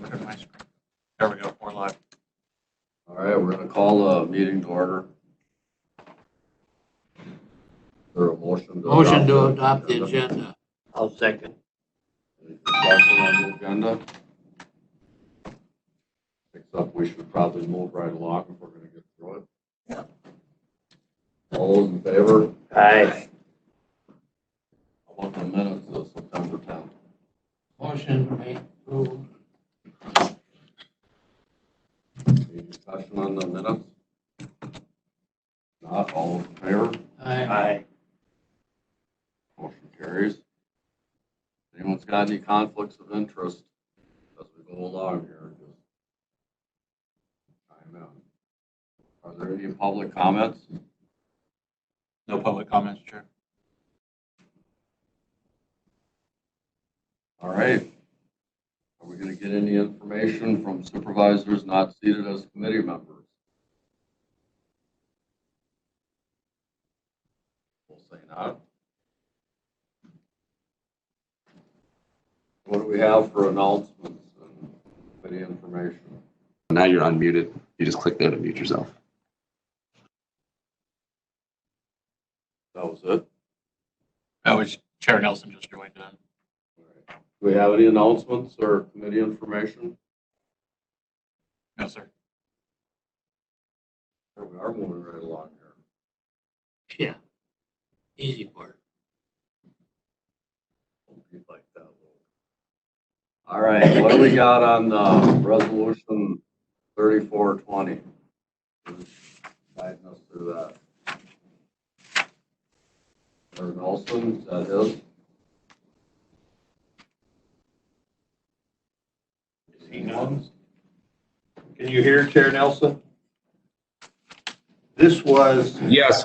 My screen. There we go. We're live. All right, we're going to call the meeting to order. Is there a motion to adopt the agenda. I'll second. Any discussion on the agenda? Except we should probably move right along if we're going to get through it. Yeah. All those in favor? Aye. How about the minutes of September 10th? Motion made, approved. Any discussion on the minutes? Not, all those in favor? Aye. Motion carries. Anyone's got any conflicts of interest as we go along here? Just chime in. Are there any public comments? No public comments, Chair. All right. Are we going to get any information from supervisors not seated as committee members? We'll say not. What do we have for announcements and committee information? Now you're unmuted. You just click there to mute yourself. That was it. That was Chair Nelson just joined in. Do we have any announcements or committee information? No, sir. Here we are moving right along here. Yeah. Easy part. Don't be like that. All right, what do we got on resolution 3420? Who's guiding us through that? Chair Nelson, is that his? Is he not? Can you hear Chair Nelson? This was, Yes.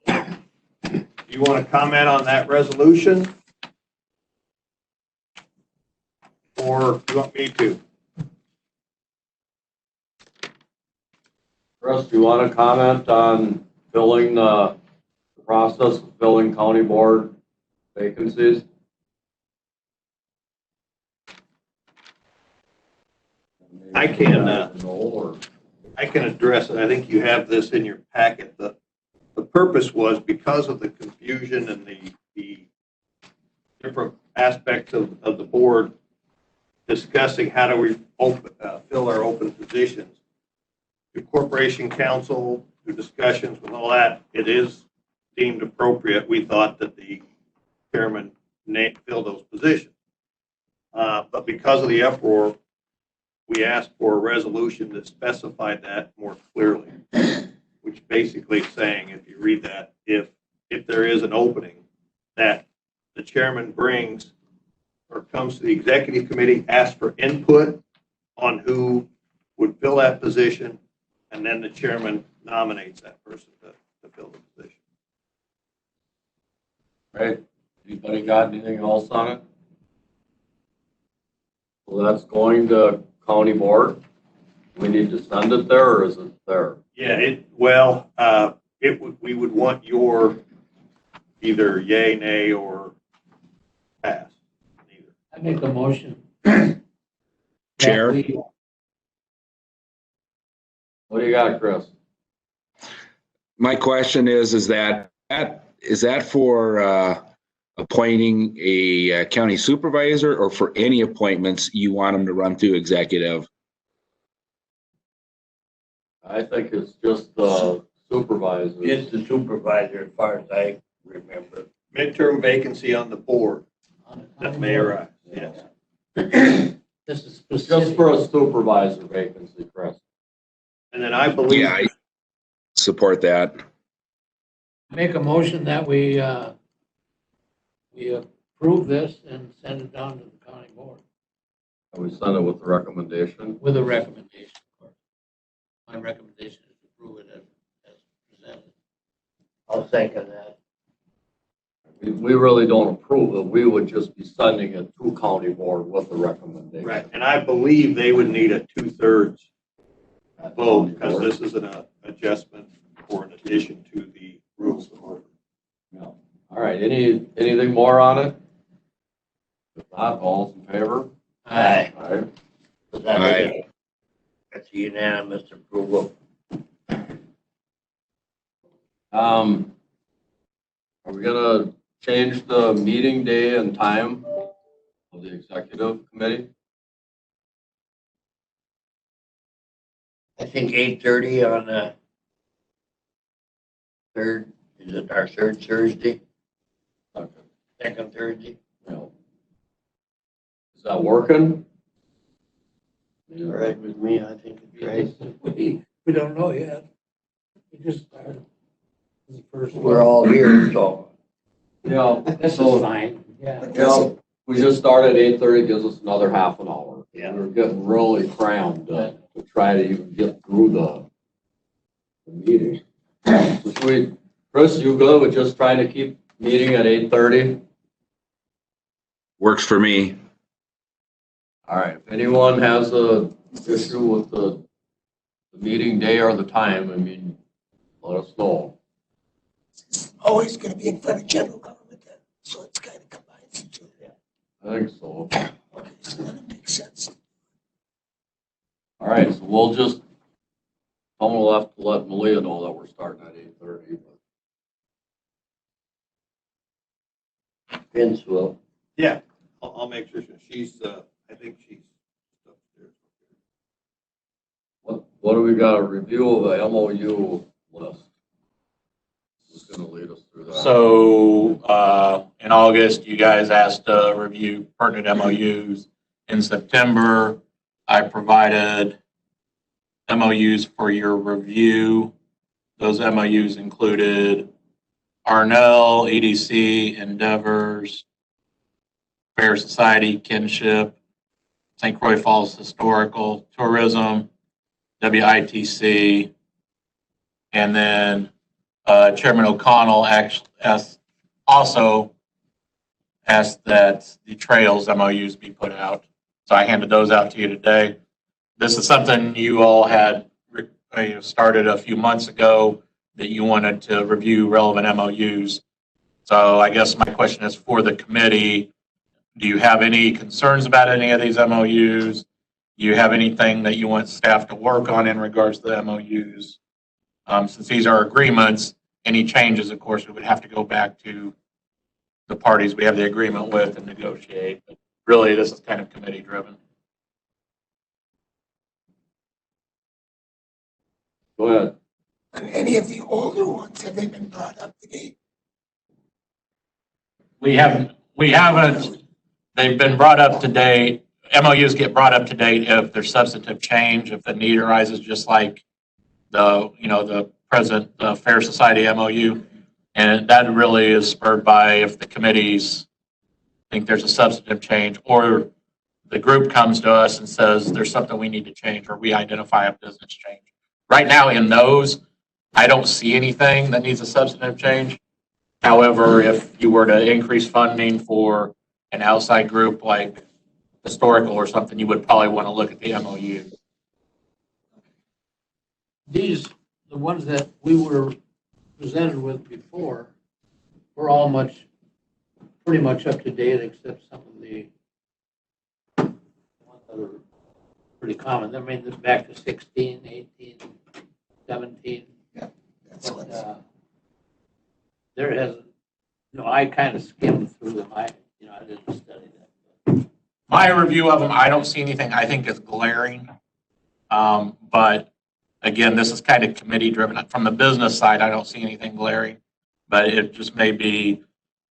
you want to comment on that resolution? Or do you want me to? Chris, do you want to comment on filling the process of filling county board vacancies? I can, No, or I can address it. I think you have this in your packet. The purpose was because of the confusion and the different aspects of the board discussing how do we fill our open positions. The corporation council, through discussions with all that, it is deemed appropriate. We thought that the chairman fill those positions. But because of the uproar, we asked for a resolution that specified that more clearly, which basically saying, if you read that, if there is an opening, that the chairman brings or comes to the executive committee, asks for input on who would fill that position, and then the chairman nominates that person to fill the position. right? Anybody got anything else on it? Well, that's going to county board. We need to send it there, or is it there? Yeah, we would want your either yay, nay, or pass. Neither. I make a motion. Chair. What do you got, Chris? My question is that for appointing a county supervisor, or for any appointments you want them to run through executive? I think it's just the supervisors. It's the supervisor, as far as I remember. Midterm vacancy on the board On the that county may board. arise, yes. This is Just specific. for a supervisor vacancy, Chris. And then I believe. Yeah, I support that. Make a motion that we approve this and send it down to the county board And we send it with the recommendation. with a recommendation, of course. My recommendation is to approve it as presented. I'll second that. We really don't approve it. We would just be sending it to county board with the recommendation. Right, and I believe they would need a 2/3 At vote county because board. this is an adjustment or an addition to the rules of order. Yeah. All right, anything more on it? If not, all's in favor? Aye. All right. unanimous approval. Are we gonna change the meeting day and time of the executive committee? I think 8:30 on the third, is it our third Thursday, Okay. second Thursday? No. Is that working? All right with me, I think it's right. We don't know yet. We just started. The first We're all here, so. Yeah. This is So, fine, yeah. yeah, we just started at 8:30, gives us another half an hour. Yeah. We're getting really crammed to try to even get through the meeting. So should we, Chris, you good with just trying to keep meeting at 8:30? Works for me. All right, if anyone has a issue with the meeting day or the time, I mean, let us know. Always going to be in front of general government then, so it's kind of combines the two. I think so. Okay, so that makes sense. All right, so we'll just, someone will have to let Malia know that we're starting at 8:30. Vince will. Yeah, I'll make sure she's, I think she's upstairs. What do we got, a review of the MOU list? Who's gonna lead us through that? So, in August, you guys asked to review pertinent MOUs. In September, I provided MOUs for your review. Those MOUs included Arnell, EDC, Endeavors, Fair Society, Kinship, St. Croix Falls Historical, Tourism, WITC, and then Chairman O'Connell also asked that the trails MOUs be put out. So I handed those out to you today. This is something you all had started a few months ago that you wanted to review relevant MOUs. So I guess my question is for the committee, do you have any concerns about any of these MOUs? Do you have anything that you want staff to work on in regards to the MOUs? Since these are agreements, any changes, of course, we would have to go back to the parties we have the agreement with and negotiate. But really, this is kind of committee driven. Go ahead. Any of the older ones, have they been brought up to date? We haven't, they've been brought up to date. MOUs get brought up to date if there's substantive change, if the need arises, just like the present Fair Society MOU. And that really is spurred by if the committees think there's a substantive change, or the group comes to us and says there's something we need to change, or we identify a business change. Right now in those, I don't see anything that needs a substantive change. However, if you were to increase funding for an outside group like historical or something, you would probably want to look at the MOU. These, the ones that we were presented with before, were all pretty much up to date, except some of the ones that are pretty common. I mean, back to 16, 18, 17. That's But, what, there hasn't, I kind of skimmed through them. I didn't study that. My review of them, I don't see anything I think is glaring. But again, this is kind of committee driven. From the business side, I don't see anything glaring. But it just may be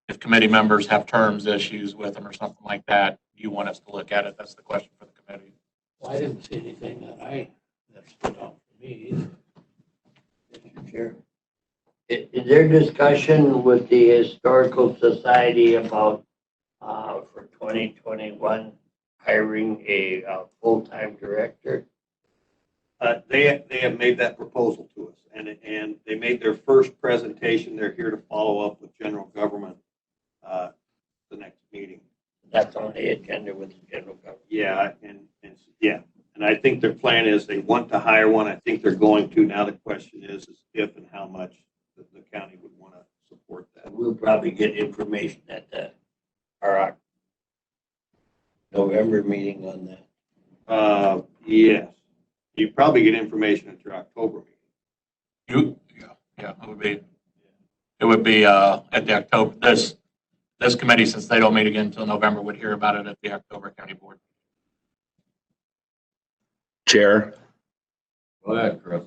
if committee members have terms issues with them or something like that, you want us to look at it. That's the question for the committee. Well, I didn't see anything that stood out for me either. Mr. Chair. Is there discussion with the Historical Society about, for 2021, hiring a full-time director? They have made that proposal to us, and they made their first presentation. They're here to follow up with general government the next meeting. That's on the agenda with the general government. Yeah, and I think their plan is they want to hire one. I think they're going to. Now the question is if and how much the county would want to support that. We'll probably get information at our November meeting on that. Yes. You probably get information at your October meeting. Yeah, it would be at the October, this committee, since they don't meet again until November, would hear about it at the October county board. Chair. Go ahead, Chris.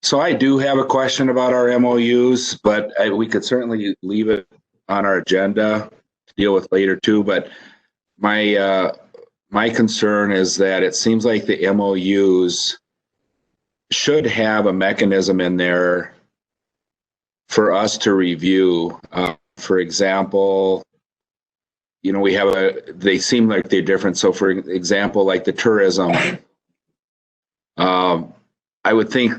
So I do have a question about our MOUs, but we could certainly leave it on our agenda to deal with later too. But my concern is that it seems like the MOUs should have a mechanism in there for us to review. For example, you know, they seem like they're different. So for example, like the tourism, I would think,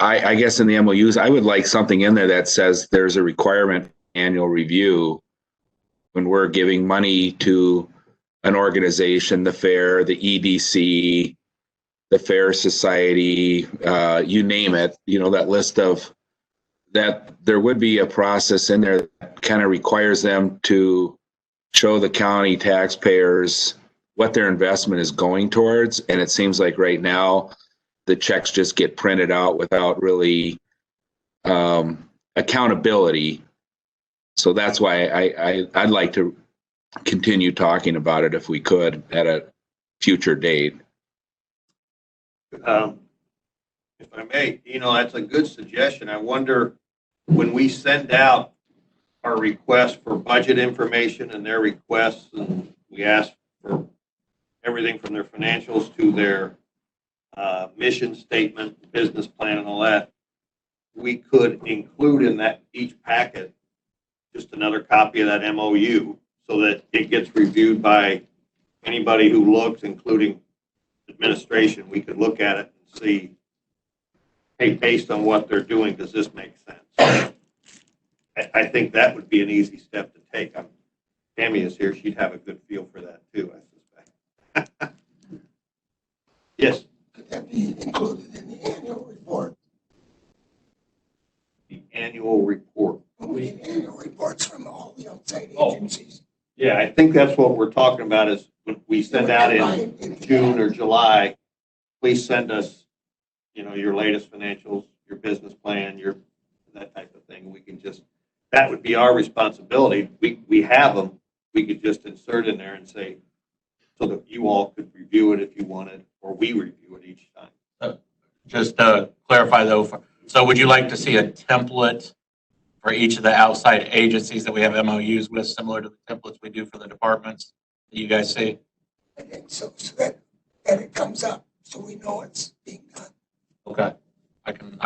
I guess in the MOUs, I would like something in there that says there's a requirement annual review when we're giving money to an organization, the fair, the EDC, the Fair Society, you name it, you know, that list of that there would be a process in there that kind of requires them to show the county taxpayers what their investment is going towards. And it seems like right now the checks just get printed out without really accountability. So that's why I'd like to continue talking about it if we could at a future date. If I may, you know, that's a good suggestion. I wonder when we send out our request for budget information and their requests, and we ask for everything from their financials to their mission statement, business plan, and all that, we could include in that each packet just another copy of that MOU so that it gets reviewed by anybody who looks, including administration. We could look at it and see, hey, based on what they're doing, does this make sense? I think that would be an easy step to take. Tammy is here. She'd have a good feel for that too, I suspect. Yes. Could that be included in the annual report? The annual report. We need annual reports from all the outside Oh. agencies. Yeah, I think that's what we're talking about is when we send out in June or July, please send us, you know, your latest financials, your business plan, your, that type of thing. We can just, that would be our responsibility. We have them. We could just insert in there and say, so that you all could review it if you wanted, or we review it each time. Just to clarify though, so would you like to see a template for each of the outside agencies that we have MOUs with, similar to the templates we do for the departments that you guys see? I think so that it comes up, so we know it's being done. Okay. I can.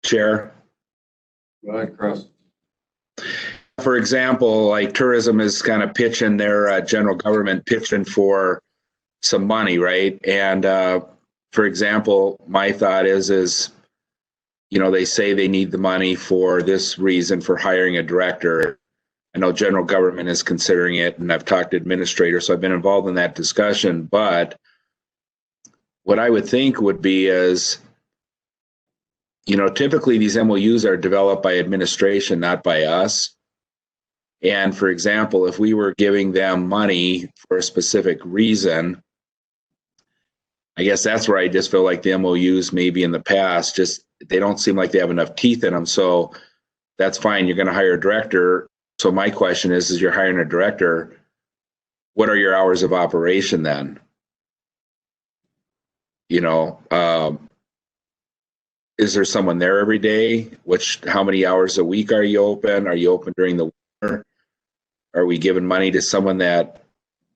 Chair. Go ahead, Chris. For example, like tourism is kind of pitching their general government pitching for some money, right? And for example, my thought is, you know, they say they need the money for this reason for hiring a director. I know general government is considering it, and I've talked to administrators, so I've been involved in that discussion. But what I would think would be is, you know, typically these MOUs are developed by administration, not by us. And for example, if we were giving them money for a specific reason, I guess that's where I just feel like the MOUs maybe in the past, just they don't seem like they have enough teeth in them. So that's fine. You're going to hire a director. So my question is you're hiring a director, what are your hours of operation then? You know, is there someone there every day? How many hours a week are you open? Are you open during the winter? Are we giving money to someone that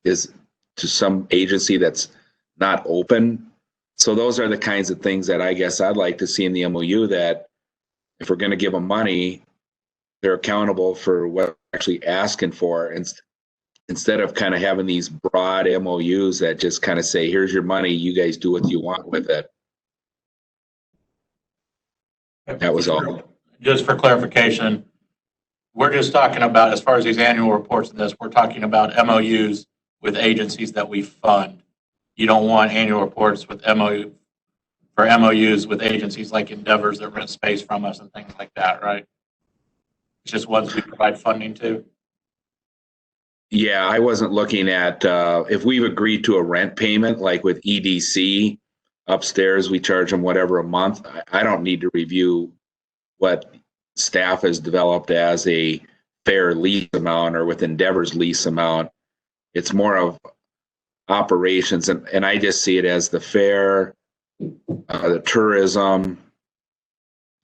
is to some agency that's not open? So those are the kinds of things that I guess I'd like to see in the MOU, that if we're going to give them money, they're accountable for what they're actually asking for, and instead of kind of having these broad MOUs that just kind of say, here's your money, you guys do what you want with it. That was all. Just for clarification, we're just talking about, as far as these annual reports and this, we're talking about MOUs with agencies that we fund. You don't want annual reports with MOUs with agencies like Endeavors that rent space from us and things like that, right? It's just ones we provide funding to. Yeah, I wasn't looking at, if we've agreed to a rent payment, like with EDC upstairs, we charge them whatever a month. I don't need to review what staff has developed as a fair lease amount or with Endeavor's lease amount. It's more of operations, and I just see it as the fair, the tourism.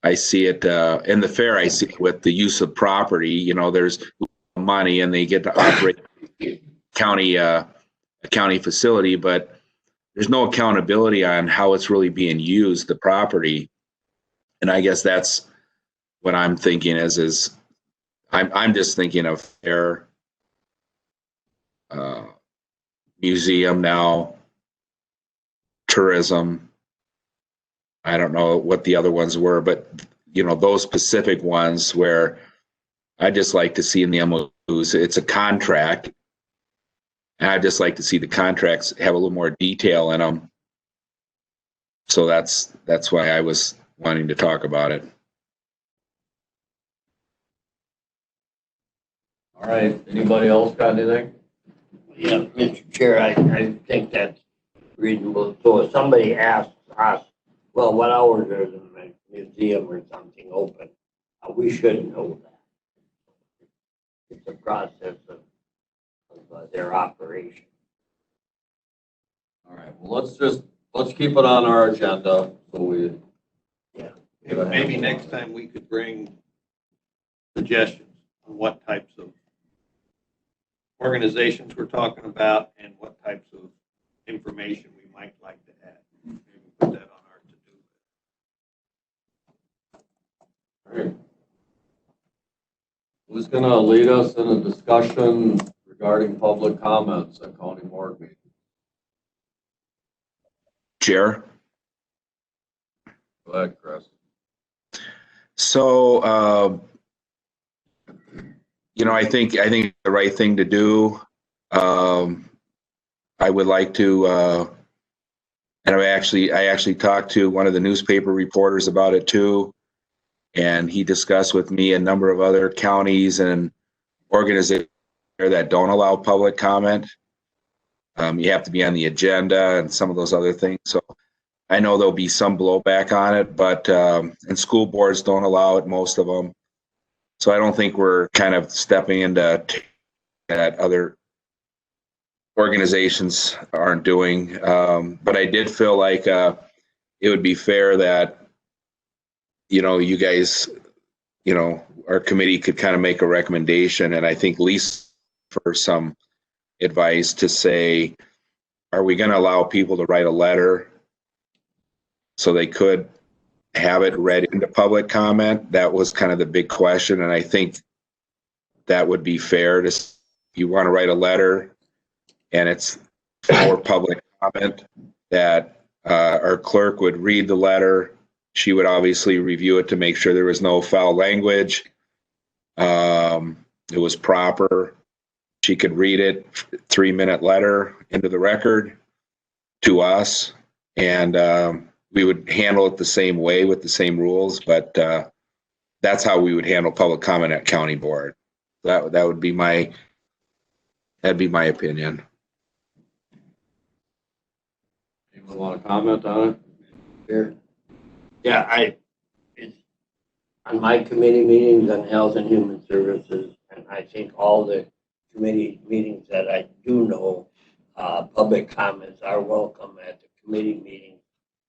I see it in the fair. I see it with the use of property. You know, there's money, and they get to operate county a county facility, but there's no accountability on how it's really being used, the property. And I guess that's what I'm thinking is I'm just thinking of fair uh, museum now, tourism. I don't know what the other ones were, but you know, those specific ones where I just like to see in the MOUs, it's a contract. And I just like to see the contracts have a little more detail in them. So that's why I was wanting to talk about it. All right, anybody else got anything? Yeah, Mr. Chair, I think that's reasonable. So if somebody asks us, well, what hours is the museum or something open? We should know that. It's a process of their operation. All right, well, let's keep it on our agenda, so we. Yeah. Maybe next time we could bring suggestions on what types of organizations we're talking about and what types of information we might like to add. Maybe put that on our to-do list. All right. Who's gonna lead us in a discussion regarding public comments at county board meeting? Chair. Go ahead, Chris. So, you know, I think the right thing to do. I would like to, and I actually talked to one of the newspaper reporters about it too, and he discussed with me a number of other counties and organizations that don't allow public comment. You have to be on the agenda and some of those other things. So I know there'll be some blowback on it, but and school boards don't allow it, most of them. So I don't think we're kind of stepping into that other organizations aren't doing. But I did feel like it would be fair that, you know, you guys, you know, our committee could kind of make a recommendation, and I think Lisa for some advice to say, are we going to allow people to write a letter so they could have it read into public comment? That was kind of the big question, and I think that would be fair to, if you want to write a letter and it's for public comment, that our clerk would read the letter. She would obviously review it to make sure there was no foul language. It was proper. She could read it, 3-minute letter into the record to us, and we would handle it the same way with the same rules, but that's how we would handle public comment at county board. That would be that'd be my opinion. Anyone want to comment on it? Sure. Yeah, it's on my committee meetings on health and human services, and I think all the committee meetings that I do know, public comments are welcome at the committee meeting.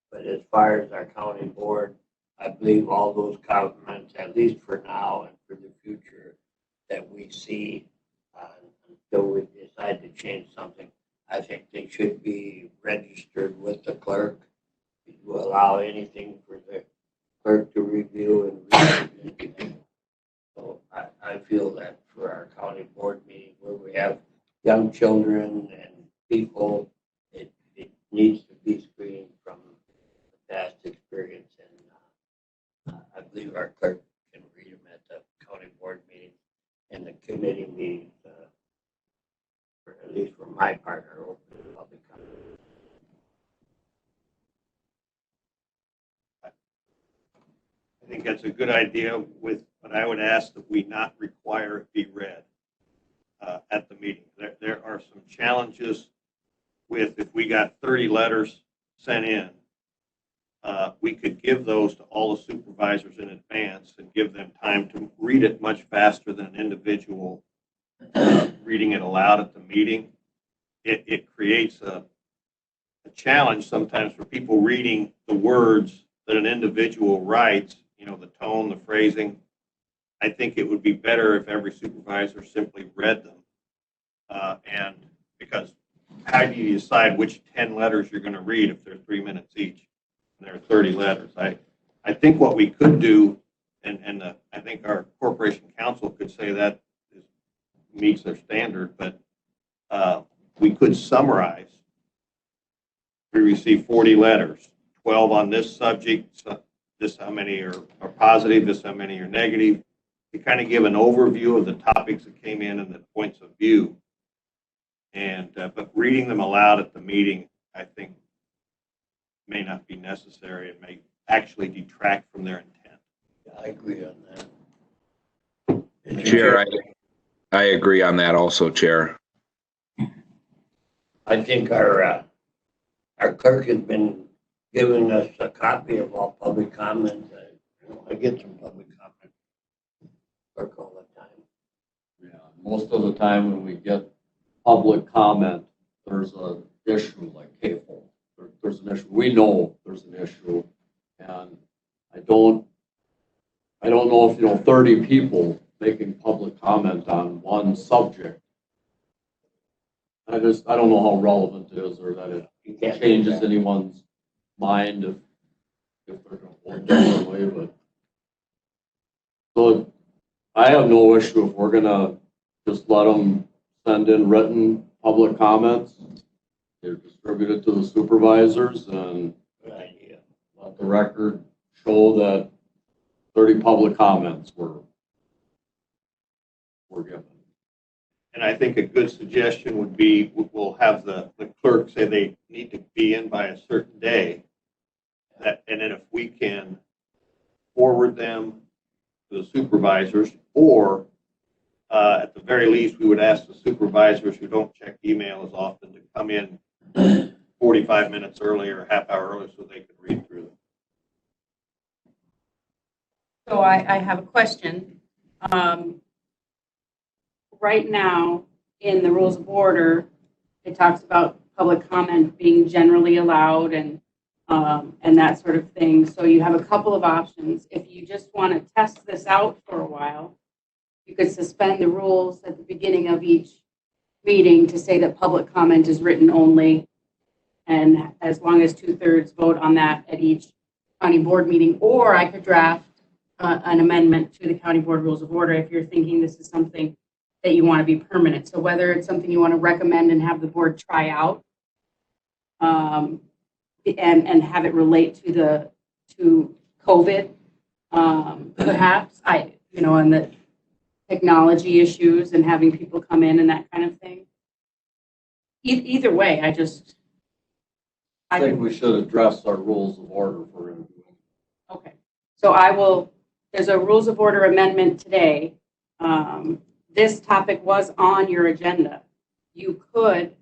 But as far as our county board, I believe all those comments, at least for now and for the future, that we see until we decide to change something, I think they should be registered with the clerk to allow anything for the clerk to review and read. So I feel that for our county board meeting where we have young children and people, it needs to be screened from past experience. And I believe our clerk can read them at the county board meeting and the committee meetings, or at least for my part, are open to public comment. I think that's a good idea with, but I would ask that we not require it be read. at the meeting. There are some challenges with, if we got 30 letters sent in, we could give those to all the supervisors in advance and give them time to read it much faster than an individual reading it aloud at the meeting. It creates a challenge sometimes for people reading the words that an individual writes, the tone, the phrasing. I think it would be better if every supervisor simply read them. And because how do you decide which 10 letters you're going to read if they're 3 minutes each and there are 30 letters? I think what we could do, and I think our corporation counsel could say that meets their standard, but we could summarize. We receive 40 letters, 12 on this subject, so this how many are positive, this how many are negative. To kind of give an overview of the topics that came in and the points of view. And but reading them aloud at the meeting, I think, may not be necessary and may actually detract from their intent. I agree on that. Chair, I agree on that also, Chair. I think our clerk has been giving us a copy of all public comments. I get some public comments. Clerk all the time. Yeah, most of the time when we get public comment, there's an issue like cable. There's an issue. We know there's an issue, and I don't know if 30 people making public comment on one subject. I don't know how relevant it is or that it You can't do changes that. anyone's mind if they're going to vote differently, but so I have no issue if we're going to just let them send in written public comments. They're distributed to the supervisors and Good idea. let the record show that 30 public comments were given. And I think a good suggestion would be, we'll have the clerk say they need to be in by a certain day. And then if we can forward them to the supervisors, or at the very least, we would ask the supervisors who don't check email as often to come in 45 minutes earlier, half hour earlier, so they could read through them. So I have a question. Right now, in the rules of order, it talks about public comment being generally allowed and that sort of thing. So you have a couple of options. If you just want to test this out for a while, you could suspend the rules at the beginning of each meeting to say that public comment is written only. And as long as 2/3 vote on that at each county board meeting, or I could draft an amendment to the county board rules of order if you're thinking this is something that you want to be permanent. So whether it's something you want to recommend and have the board try out, and have it relate to COVID, perhaps, and the technology issues and having people come in and that kind of thing. Either way, I think we should address our rules of order for it. Okay, so there's a rules of order amendment today. This topic was on your agenda. You could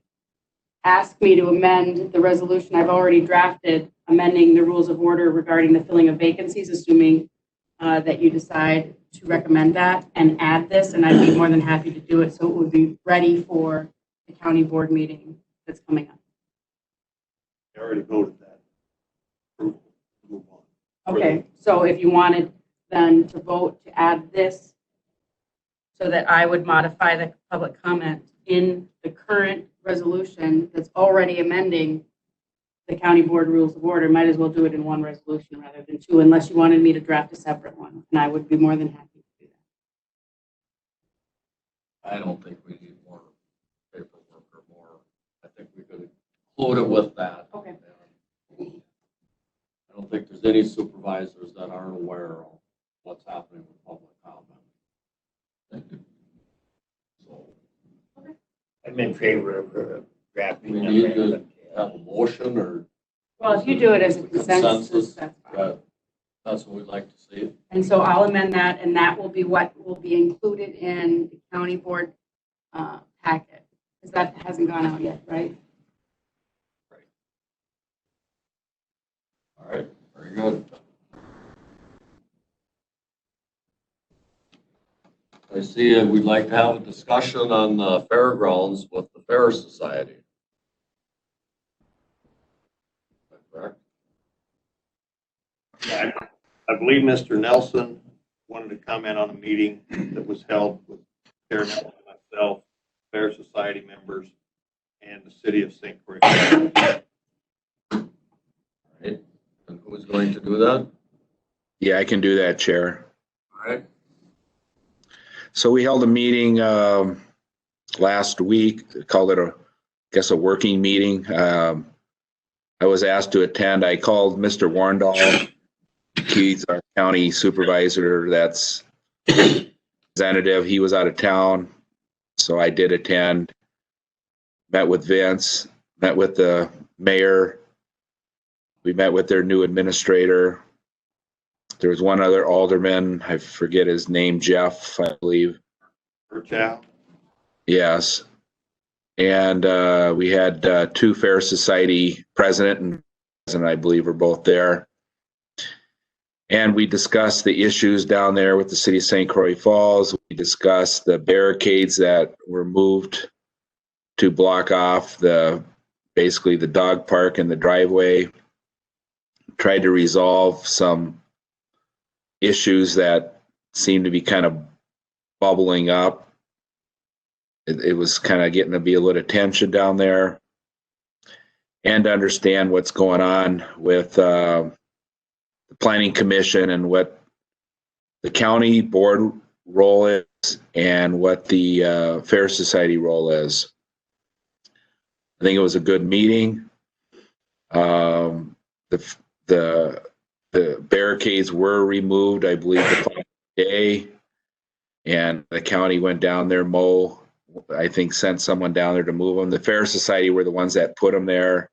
ask me to amend the resolution I've already drafted, amending the rules of order regarding the filling of vacancies, assuming that you decide to recommend that, and add this, and I'd be more than happy to do it, so it would be ready for the county board meeting that's coming up. I already voted that. Approval. Move on. Okay, so if you wanted then to vote to add this, so that I would modify the public comment in the current resolution that's already amending the county board rules of order, might as well do it in one resolution rather than two, unless you wanted me to draft a separate one, and I would be more than happy to do that. I don't think we need more paperwork or more. I think we could include it with that. Okay. I don't think there's any supervisors that aren't aware of what's happening with public comment. So I'm in favor of we drafting. need to have a motion or Well, if you do it as a consensus, that's fine. that's what we'd like to see. And so I'll amend that, and that will be what will be included in the county board packet, because that hasn't gone out yet, right? All right, very good. I see we'd like to have a discussion on the fairgrounds with the Fair Society. Is that correct? Yeah, I believe Mr. Nelson wanted to comment on a meeting that was held with Chair Nelson, myself, Fair Society members, and the city of St. Croix. All right, and who's going to do that? Yeah, I can do that, Chair. All right. So we held a meeting last week, called it a working meeting. I was asked to attend. I called Mr. Warndall. He's our county supervisor. That's representative. He was out of town, so I did attend. Met with Vince. Met with the mayor. We met with their new administrator. There was one other alderman. I forget his name, Jeff, I believe. Chow. Yes. And we had two Fair Society president and president, I believe, were both there. And we discussed the issues down there with the city of St. Croix Falls. We discussed the barricades that were moved to block off basically the dog park and the driveway. Tried to resolve some issues that seemed to be kind of bubbling up. It was kind of getting to be a little tension down there, and to understand what's going on with the planning commission and what the county board role is and what the Fair Society role is. I think it was a good meeting. The barricades were removed, I believe, the following day, and the county went down there. I think sent someone down there to move them. The Fair Society were the ones that put them there.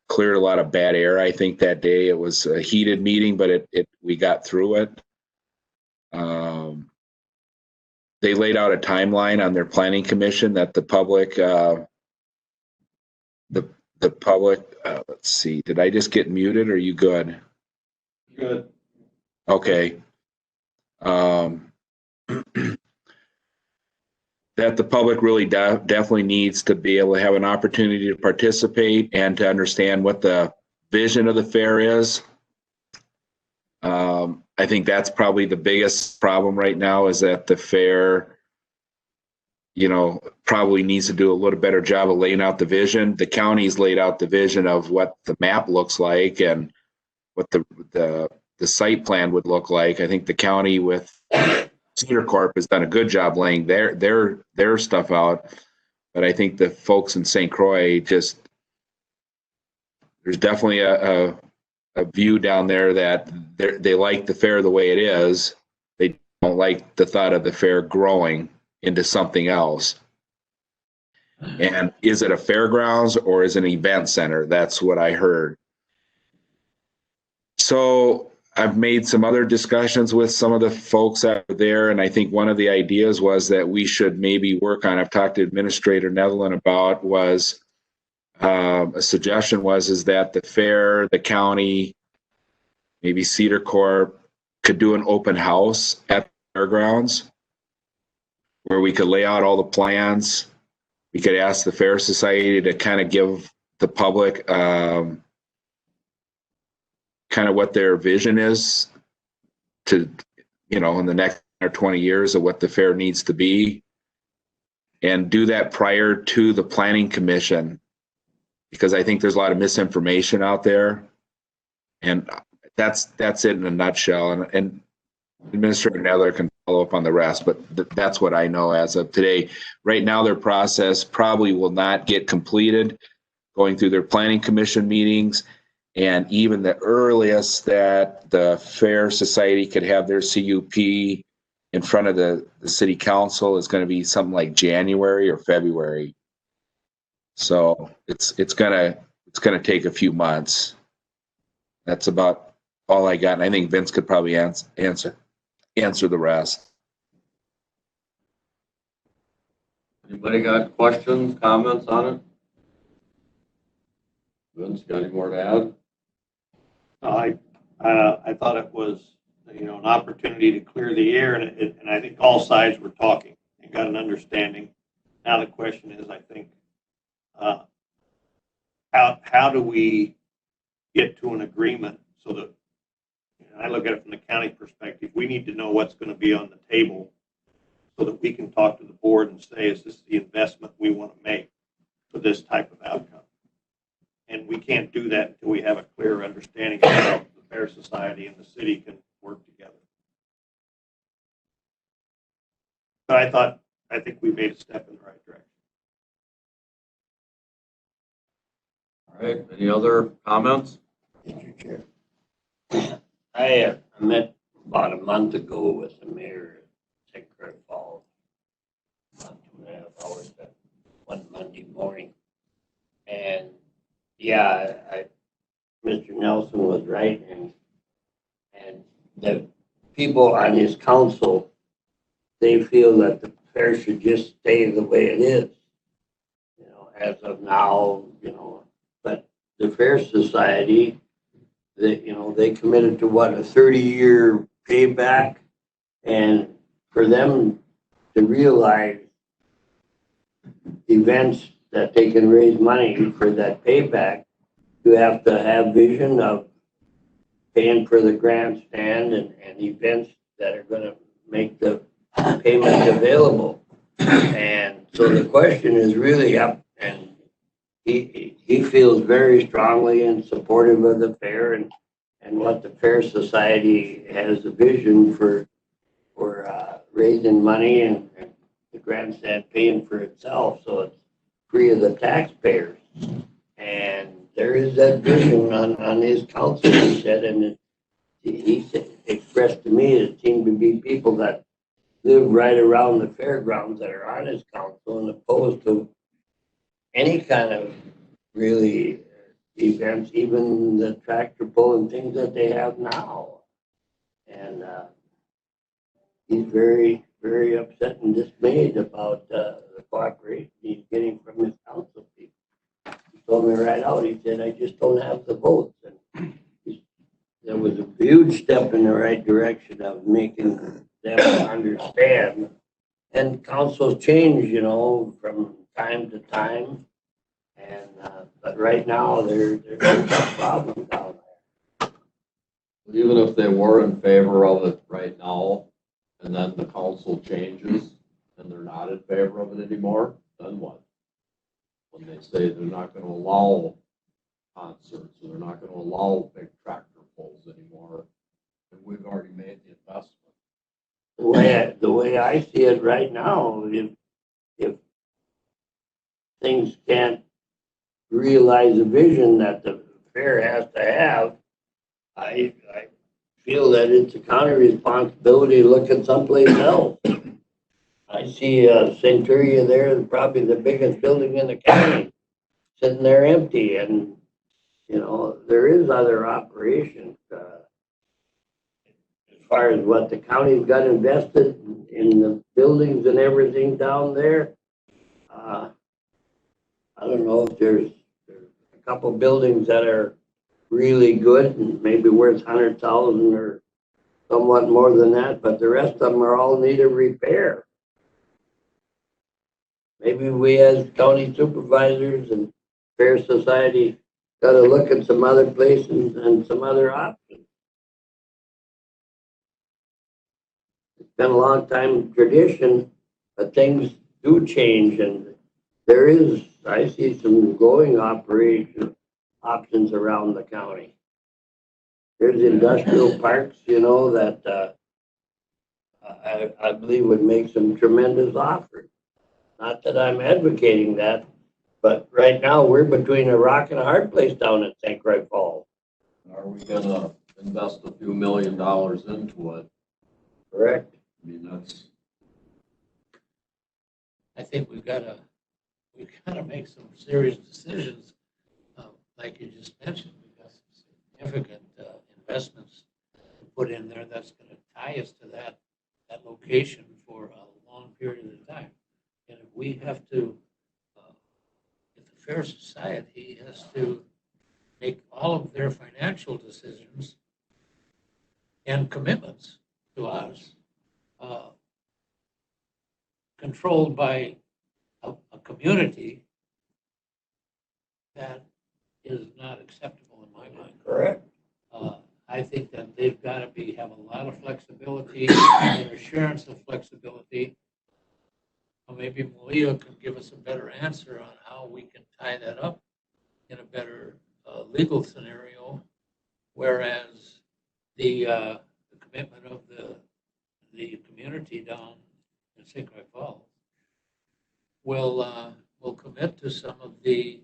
Cleared a lot of bad air, I think, that day. It was a heated meeting, but we got through it. They laid out a timeline on their planning commission that the public, let's see, did I just get muted? Or are you good? Good. Okay. That the public really definitely needs to be able to have an opportunity to participate and to understand what the vision of the fair is. I think that's probably the biggest problem right now, is that the fair, probably needs to do a little better job of laying out the vision. The county's laid out the vision of what the map looks like and what the site plan would look like. I think the county with Cedar Corp has done a good job laying their stuff out, but I think the folks in St. Croix there's definitely a view down there that they like the fair the way it is. They don't like the thought of the fair growing into something else. And is it a fairgrounds or is it an event center? That's what I heard. So I've made some other discussions with some of the folks out there, and I think one of the ideas was that we should maybe work on, I've talked to Administrator Netherland about, was a suggestion is that the fair, the county, maybe Cedar Corp could do an open house at the fairgrounds where we could lay out all the plans. We could ask the Fair Society to kind of give the public kind of what their vision is to, in the next 10 or 20 years of what the fair needs to be, and do that prior to the planning commission, because I think there's a lot of misinformation out there, and that's it in a nutshell. And Administrator Nether can follow up on the rest, but that's what I know as of today. Right now, their process probably will not get completed, going through their planning commission meetings. And even the earliest that the Fair Society could have their CUP in front of the city council is going to be something like January or February. So it's gonna take a few months. That's about all I got. And I think Vince could probably answer the rest. Anybody got questions, comments on it? Vince, got any more to add? I thought it was, an opportunity to clear the air, and I think all sides were talking and got an understanding. Now the question is, I think, how do we get to an agreement so that, and I look at it from the county perspective, we need to know what's going to be on the table so that we can talk to the board and say, is this the investment we want to make for this type of outcome? And we can't do that until we have a clear understanding of how the Fair Society and the city can work together. But I think we made a step in the right direction. All right, any other comments? Mr. Chair. I met about a month ago with the mayor at St. Croix Falls. About 2.5 hours that one Monday morning. And yeah, Mr. Nelson was right, and the people on his council, they feel that the fair should just stay the way it is. As of now, but the Fair Society, they committed to what, a 30-year payback, and for them to realize events that they can raise money for that payback, you have to have vision of paying for the grandstand and events that are going to make the payment available. And so the question is really up, and he feels very strongly and supportive of the fair and what the Fair Society has a vision for raising money and the grandstand paying for itself, so it's free of the taxpayers. And there is that vision on his council, he said, and he expressed to me it seemed to be people that live right around the fairgrounds that are on his council, and opposed to any kind of really events, even the tractor pull and things that they have now. And he's very, very upset and dismayed about the cooperation he's getting from his council people. He told me right out, he said, I just don't have the votes. And there was a huge step in the right direction of making them understand. And councils change, from time to time. And but right now, there's a problem down there. Even if they were in favor of it right now, and then the council changes, and they're not in favor of it anymore, then what? When they say they're not gonna allow concerts, or they're not gonna allow big tractor pulls anymore, and we've already made the investment. The way I see it right now, if things can't realize the vision that the fair has to have, I feel that it's a county responsibility to look at someplace else. I see Centuria there, probably the biggest building in the county, sitting there empty, and there is other operations. As far as what the county's got invested in the buildings and everything down there, I don't know if there's a couple buildings that are really good and maybe worth 100,000 or somewhat more than that, but the rest of them are all need a repair. Maybe we as county supervisors and Fair Society got to look at some other places and some other options. It's been a long time tradition, but things do change, and I see some growing options around the county. There's industrial parks, that I believe would make some tremendous offers. Not that I'm advocating that, but right now we're between a rock and a hard place down at St. Croix Falls. Are we gonna invest a few $1 million into it? Correct. I mean, that's, I think we've got to make some serious decisions. Like you just mentioned, we've got some significant investments to put in there that's going to tie us to that location for a long period of time. And if we have to, if the Fair Society has to make all of their financial decisions and commitments to us, controlled by a community, that is not acceptable in my mind. Correct. I think that they've got to have a lot of flexibility and assurance of flexibility. Or maybe Malia can give us a better answer on how we can tie that up in a better legal scenario, whereas the commitment of the community down in St. Croix Falls will commit to some of the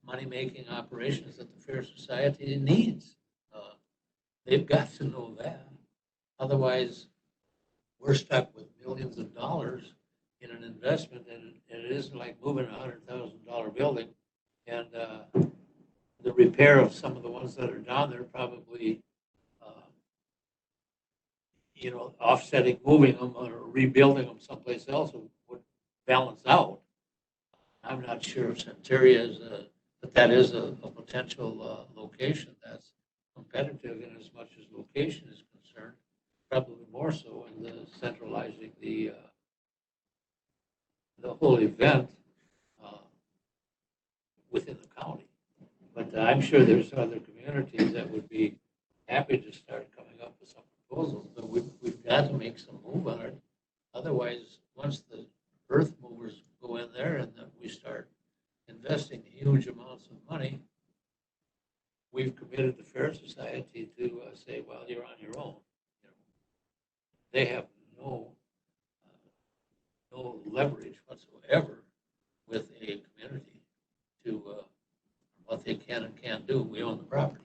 money-making operations that the Fair Society needs. They've got to know that. Otherwise, we're stuck with millions of dollars in an investment, and it isn't like moving a $100,000 building. And the repair of some of the ones that are down there probably, offsetting, moving them or rebuilding them someplace else would balance out. I'm not sure if Centuria is that is a potential location that's competitive in as much as location is concerned, probably more so in the centralizing the whole event within the county. But I'm sure there's other communities that would be happy to start coming up with some proposals, but we've got to make some move on it. Otherwise, once the earth movers go in there and then we start investing huge amounts of money, we've committed the Fair Society to say, well, you're on your own. They have no leverage whatsoever with a community to what they can and can't do. We own the property.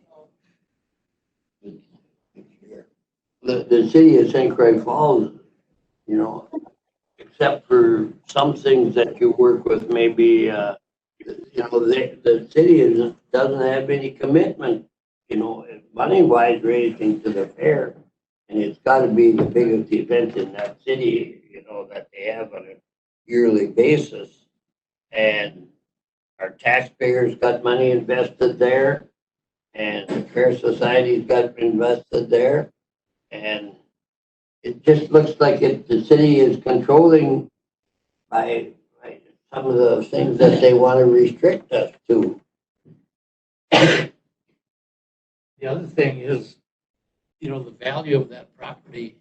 The city of St. Croix Falls, except for some things that you work with, maybe, the city doesn't have any commitment, money-wise raising to the fair. And it's got to be the biggest event in that city, that they have on a yearly basis. And our taxpayers got money invested there, and the Fair Society's got invested there. And it just looks like the city is controlling by some of the things that they want to restrict us to. The other thing is, the value of that property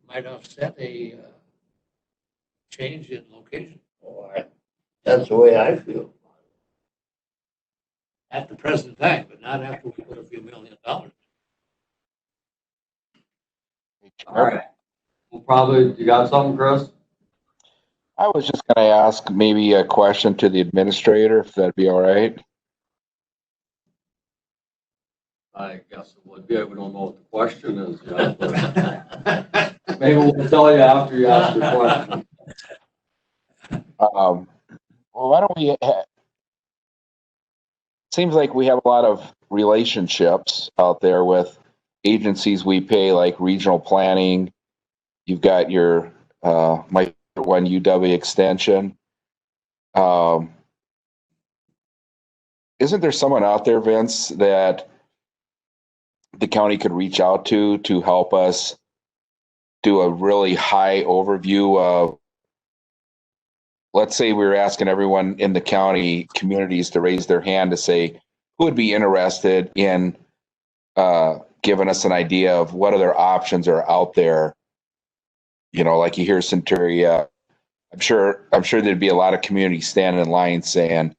might offset a change in location That's the way I feel. at the present time, but not after we put a few $1 million. All right. Well, probably, you got something, Chris? I was just going to ask maybe a question to the administrator, if that'd be all right. I guess it would be. We don't know what the question is yet, but maybe we'll tell you after you ask your question. Well, why don't we? Seems like we have a lot of relationships out there with agencies we pay, like regional planning. You've got your my one UW extension. Isn't there someone out there, Vince, that the county could reach out to help us do a really high overview of, let's say we were asking everyone in the county communities to raise their hand to say who would be interested in giving us an idea of what other options are out there. Like you hear Centuria, I'm sure there'd be a lot of communities standing in line saying,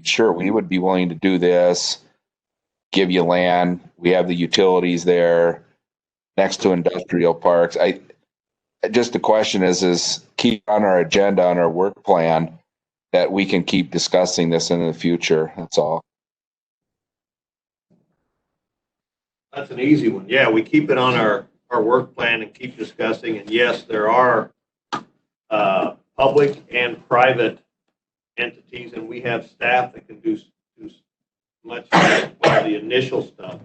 sure, we would be willing to do this, give you land. We have the utilities there next to industrial parks. Just the question is keep on our agenda, on our work plan, that we can keep discussing this in the future. That's all. That's an easy one. Yeah, we keep it on our work plan and keep discussing. And yes, there are public and private entities, and we have staff that can do much of the initial stuff.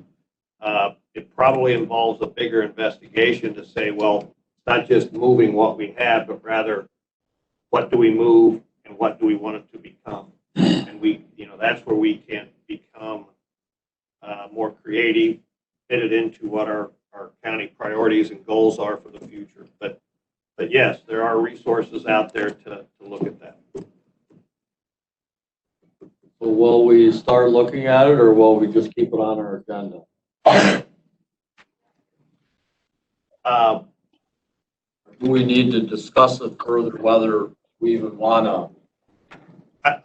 It probably involves a bigger investigation to say, well, not just moving what we had, but rather what do we move and what do we want it to become? And we, that's where we can become more creative, fit it into what our county priorities and goals are for the future. But yes, there are resources out there to look at that. So will we start looking at it, or will we just keep it on our agenda? Do we need to discuss it further, whether we even want to?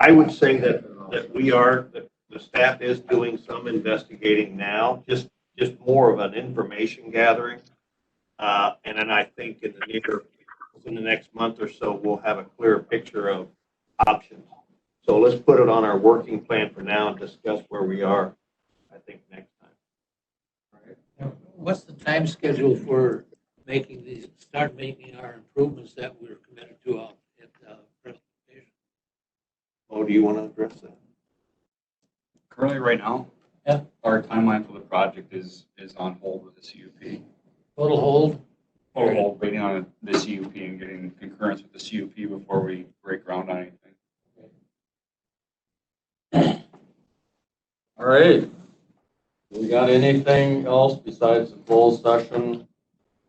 I would say that the staff is doing some investigating now, just more of an information gathering. And then I think in the next month or so, we'll have a clearer picture of options. So let's put it on our working plan for now and discuss where we are, I think, next time. What's the time schedule for start making our improvements that we're committed to at the presentation? Oh, do you want to address that? Currently, right now, Yeah. our timeline for the project is on hold with the CUP. Total hold? Total hold, waiting on the CUP and getting concurrence with the CUP before we break ground on anything. All right. We got anything else besides the closed session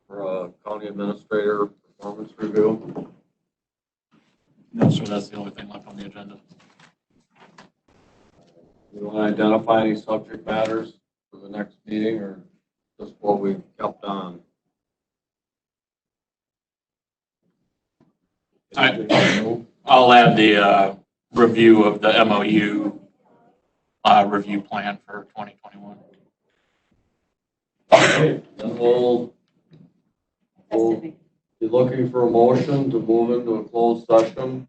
for a county administrator performance review? No, sir, that's the only thing left on the agenda. You want to identify any subject matters for the next meeting, or just what we kept on? I'll add the review of the MOU review plan for 2021. Okay, then we'll be looking for a motion to move into a closed session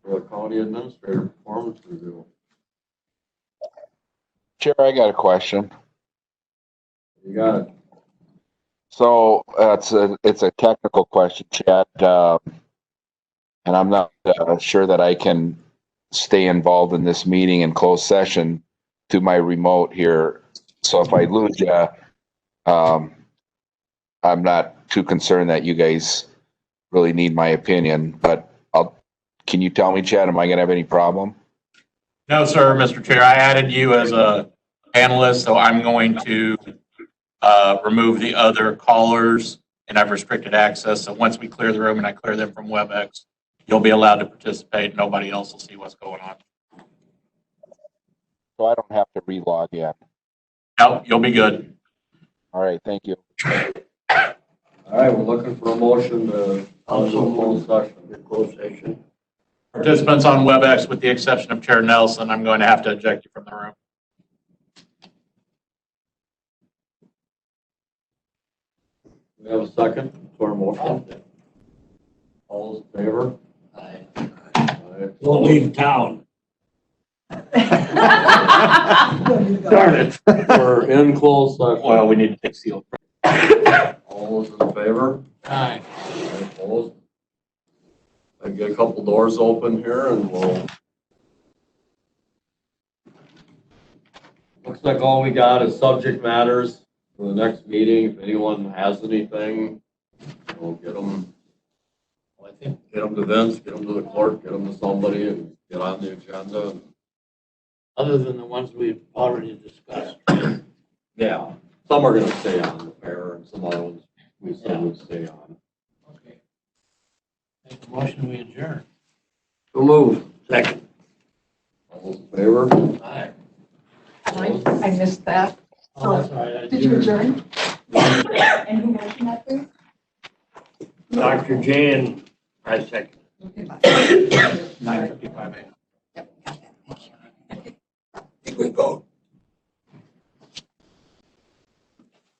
for the county administrator performance review. Chair, I got a question. You got it. So it's a technical question, Chad, and I'm not sure that I can stay involved in this meeting in closed session to my remote here. So if I lose you, I'm not too concerned that you guys really need my opinion, but can you tell me, Chad, am I going to have any problem? No, sir, Mr. Chair, I added you as a panelist, so I'm going to remove the other callers, and I've restricted access. So once we clear the room and I clear them from WebEx, you'll be allowed to participate. Nobody else will see what's going on. So I don't have to relog in. No, you'll be good. All right, thank you. All right, we're looking for a motion to also closed session. Closed session. Participants on WebEx, with the exception of Chair Nelson, I'm going to have to eject you from the room. We have a second to our motion. All those in favor? Aye. Aye. Don't leave town. Darn it. We're in closed session. Well, we need to take seal. All those in favor? Aye. Opposed? I get a couple doors open here and we'll. Looks like all we got is subject matters for the next meeting. If anyone has anything, we'll get them. Well, I think Get them to Vince, get them to the clerk, get them to somebody and get on the agenda. other than the ones we've already discussed. Yeah, some are gonna stay on the fair and some other ones we said would stay on. Okay. Make a motion, we adjourn. So move. Second. All those in favor? Aye. I missed that. Oh, that's all right. Did you adjourn? And who motioned that, please? Dr. Jan, I second. Okay, bye. 9:55 a.m. Yep, got that. I think we vote.